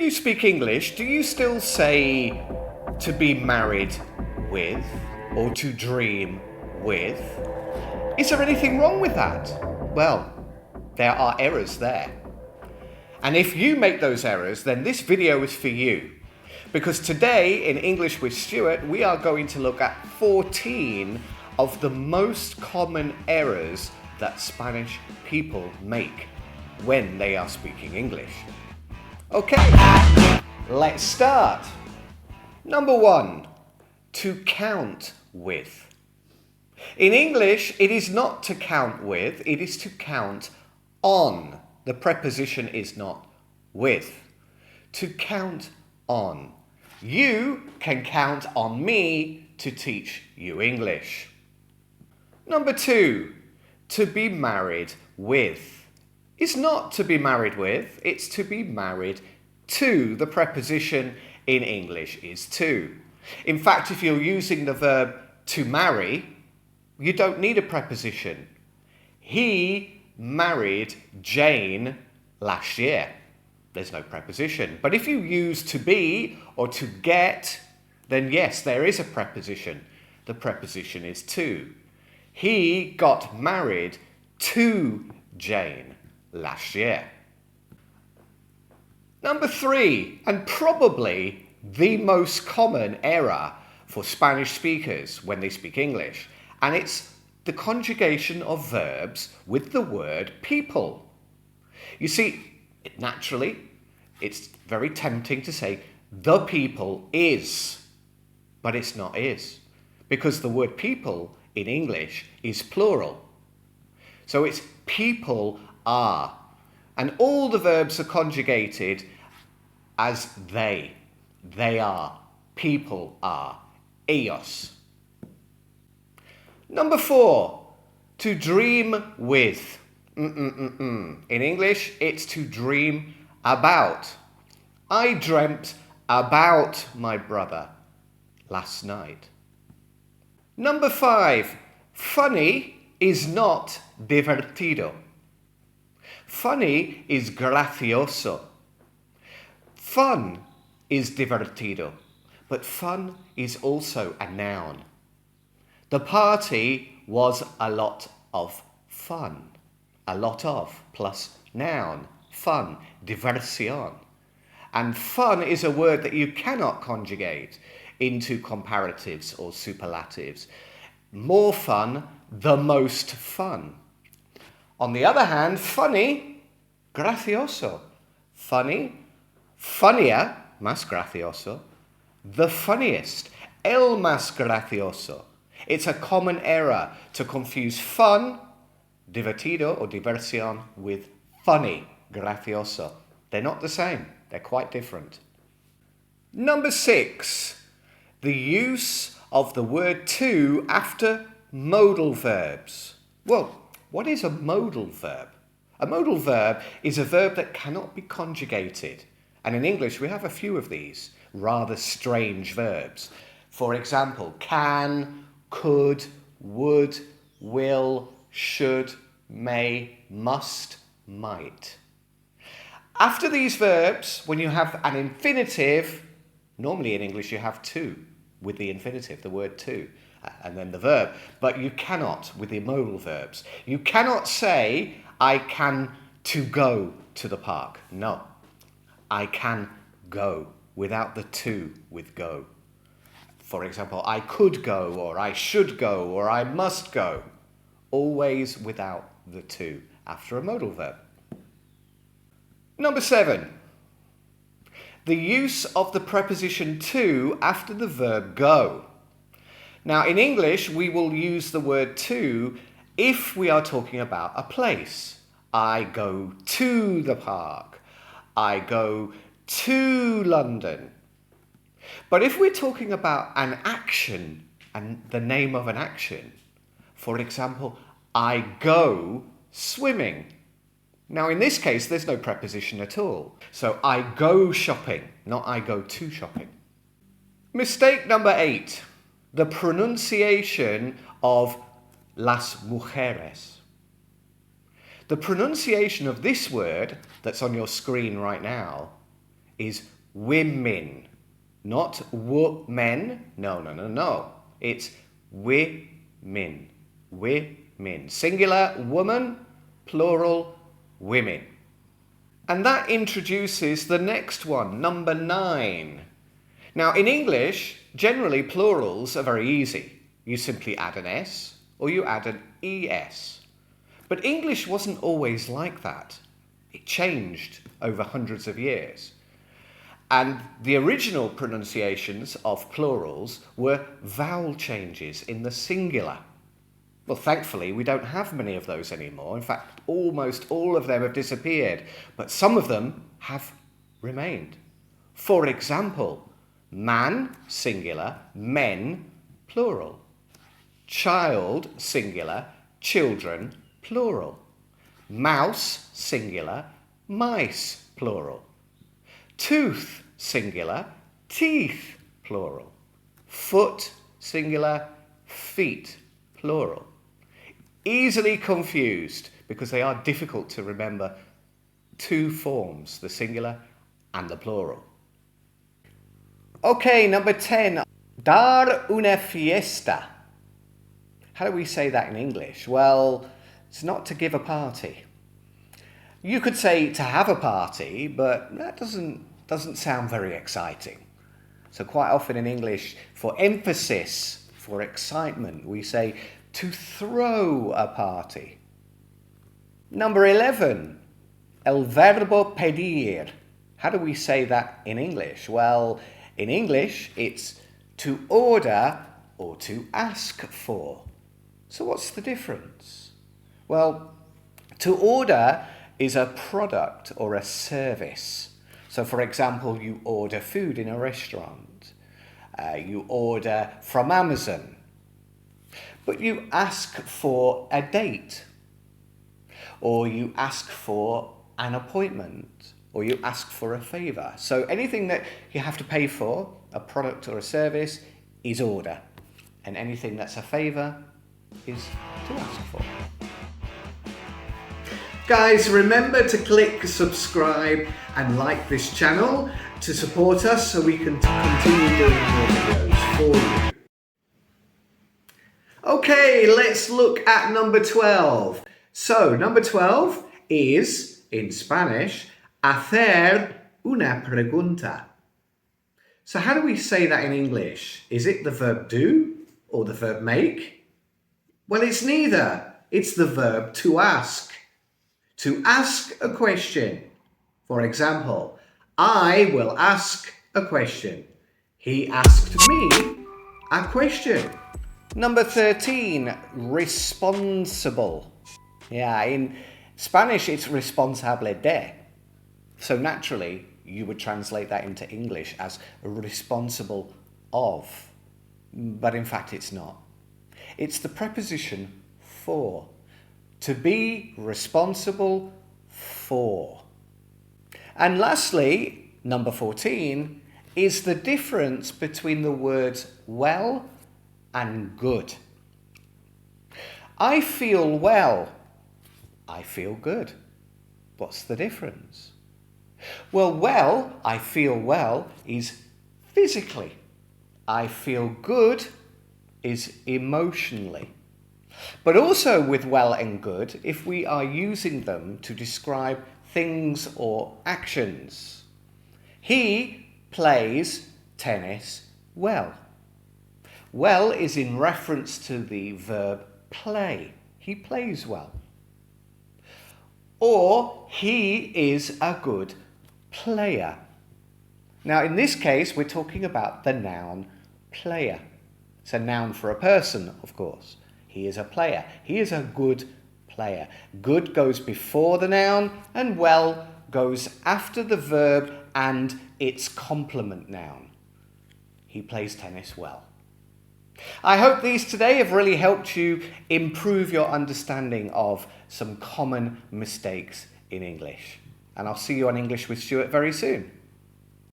you speak English, do you still say to be married with or to dream with? Is there anything wrong with that? Well, there are errors there. And if you make those errors, then this video is for you. Because today in English with Stuart, we are going to look at 14 of the most common errors that Spanish people make when they are speaking English. Okay, let's start. Number 1, to count with. In English, it is not to count with, it is to count on. The preposition is not with. To count on. You can count on me to teach you English. Number 2, to be married with. Is not to be married with, it's to be married to. The preposition in English is to. In fact, if you're using the verb to marry, you don't need a preposition. He married Jane last year. There's no preposition. But if you use to be or to get, then yes, there is a preposition. The preposition is to. He got married to Jane last year. Number 3, and probably the most common error for Spanish speakers when they speak English, and it's the conjugation of verbs with the word people. You see, naturally, it's very tempting to say the people is, but it's not is, because the word people in English is plural. So it's people are, and all the verbs are conjugated as they. They are, people are, ellos. Number 4, to dream with. In English, it's to dream about. I dreamt about my brother last night. Number 5, funny is not divertido. Funny is gracioso. Fun is divertido, but fun is also a noun. The party was a lot of fun. A lot of plus noun, fun, diversión. And fun is a word that you cannot conjugate into comparatives or superlatives. More fun, the most fun. On the other hand, funny, gracioso. Funny, funnier, más gracioso. The funniest, el más gracioso. It's a common error to confuse fun, divertido or diversión, with funny, gracioso. They're not the same. They're quite different. Number 6, the use of the word to after modal verbs. Well, what is a modal verb? A modal verb is a verb that cannot be conjugated. And in English, we have a few of these rather strange verbs. For example, can, could, would, will, should, may, must, might. After these verbs, when you have an infinitive, normally in English you have to with the infinitive, the word to, and then the verb. But you cannot with the modal verbs. You cannot say, I can to go to the park. No. I can go without the to with go. For example, I could go, or I should go, or I must go. Always without the to after a modal verb. Number 7, the use of the preposition to after the verb go. Now, in English, we will use the word to if we are talking about a place. I go to the park. I go to London. But if we're talking about an action and the name of an action, for example, I go swimming. Now, in this case, there's no preposition at all. So I go shopping, not I go to shopping. Mistake number 8, the pronunciation of las mujeres. The pronunciation of this word that's on your screen right now is women. Not men. No. It's women. Women. Singular, woman. Plural, women. And that introduces the next one, number 9. Now, in English, generally plurals are very easy. You simply add an S or you add an ES. But English wasn't always like that. It changed over hundreds of years. And the original pronunciations of plurals were vowel changes in the singular. Well, thankfully, we don't have many of those anymore. In fact, almost all of them have disappeared, but some of them have remained. For example, man, singular, men, plural. Child, singular, children, plural. Mouse, singular, mice, plural. Tooth, singular, teeth, plural. Foot, singular, feet, plural. Easily confused because they are difficult to remember two forms, the singular and the plural. Okay, number 10. Dar una fiesta. How do we say that in English? Well, it's not to give a party. You could say to have a party, but that doesn't sound very exciting. So quite often in English, for emphasis, for excitement, we say to throw a party. Number 11, el verbo pedir. How do we say that in English? Well, in English, it's to order or to ask for. So what's the difference? Well, to order is a product or a service. So for example, you order food in a restaurant. You order from Amazon. But you ask for a date. Or you ask for an appointment. Or you ask for a favour. So anything that you have to pay for, a product or a service, is order. And anything that's a favour is to ask for. Guys, remember to click subscribe and like this channel to support us so we can continue doing more videos for you. Okay, let's look at number 12. So, number 12 is, in Spanish, hacer una pregunta. So how do we say that in English? Is it the verb do or the verb make? Well, it's neither. It's the verb to ask. To ask a question. For example, I will ask a question. He asked me a question. Number 13, responsible. Yeah, in Spanish it's responsable de. So naturally, you would translate that into English as responsible of. But in fact, it's not. It's the preposition for. To be responsible for. And lastly, number 14, is the difference between the words well and good. I feel well. I feel good. What's the difference? Well, I feel well is physically. I feel good is emotionally. But also with well and good, if we are using them to describe things or actions. He plays tennis well. Well is in reference to the verb play. He plays well. Or he is a good player. Now in this case, we're talking about the noun player. It's a noun for a person, of course. He is a player. He is a good player. Good goes before the noun and well goes after the verb and its complement noun. He plays tennis well. I hope these today have really helped you improve your understanding of some common mistakes in English. And I'll see you on English with Stuart very soon.